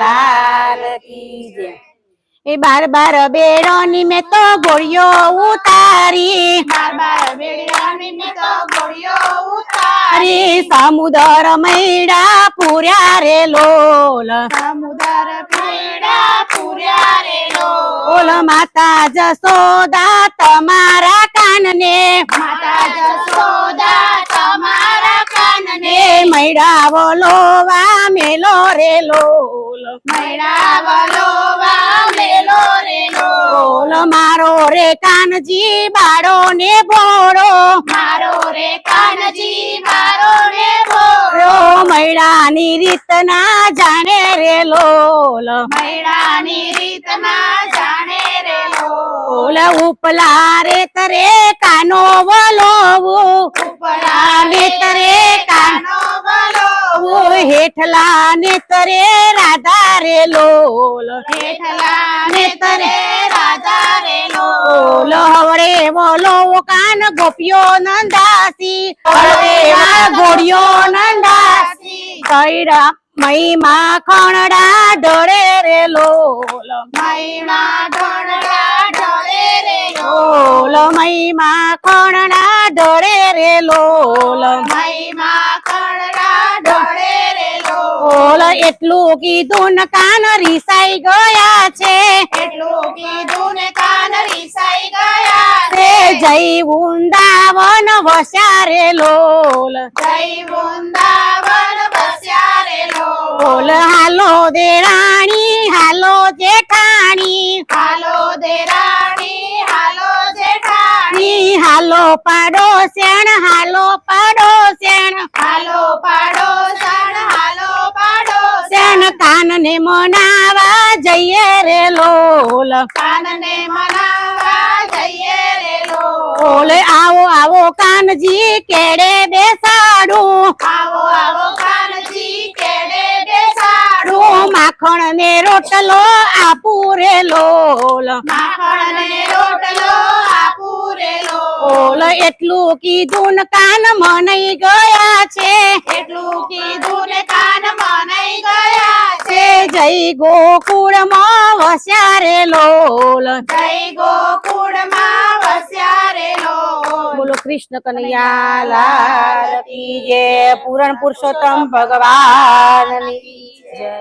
લાલ કી જય। એ બાર બાર બેડોની મેં તો ગોળીઓ ઉતારી, બાર બાર બેડાની મેં તો ગોળીઓ ઉતારી, સમુદર મૈડા પૂર્યા રે લોલ, સમુદર પીડા પૂર્યા રે ઓલ માતા જસોદા તમારા કાનને, માતા જશોદા તમારા કાનને, મૈડા વલોવા મેલો રે લોલ, મૈડા વલોવા મેલો રે ઓલ મારો રે કાનજી બાળો ને ભોળો, મારો રે કાનજી મારો રે ભોળો, મૈડાની રીત ના જાણે રે લોલ, મૈડાની રીત ના જાણે રે ઓલ ઉપલા રે તરે કાનો વલોવું, ઉપલા ને તરે કાનો વલોવો, હેઠલા ને તરે રાધા રે લોલ, હેઠલા ને તરે રાધા રે ઓલ હવડે બોલો કાન ગોપીઓ નંદાસી, હળવેમાં ઘોડીઓ નંદાસી, કૈડા મહીમાં ખણડા ઢળે રે લોલ, મહીમાં ઢોળડા ઢળે રે ઓલ મહીમાં ખણડા ઢળે રે લોલ, મહીમાં ખણડા ઢળે રે ઓલ એટલું કીધું ને કાન રીસાઈ ગયા છે, એટલું કીધું ને કાન રીસાઈ ગયા તે જય વૃંદાવન વસ્યા રે લોલ, જય વૃંદાવન બસ્યા રે બોલ હાલો દેરાણી હાલો જેઠાણી, હાલો દેરાણી હાલો જેઠાણી, હાલો પાડોશણ હાલો પાડોશણ, હાલો પાડોશણ હાલો પાડોશણ, શણ કાનને મનાવા જઈએ રે લોલ, કાનને મનાવા જઈએ રે બોલ આવો આવો કાનજી કેડે બેસાડું, આવો આવો કાનજી કેડે બેસાડું, માખણ ને રોટલો આપું રે લોલ, માખણ ને રોટલો આપું રે બોલ એટલું કીધું ને કાન મનાઈ ગયા છે, એટલું કીધું ને કાન મનાઈ ગયા છે, જય ગોકુળ માં વસ્યા રે લોલ, જય ગોકુળ માં વસ્યા રે બોલો કૃષ્ણ કનૈયા લાલ કી જય, પૂરણ પુરુષોત્તમ ભગવાન ની જય।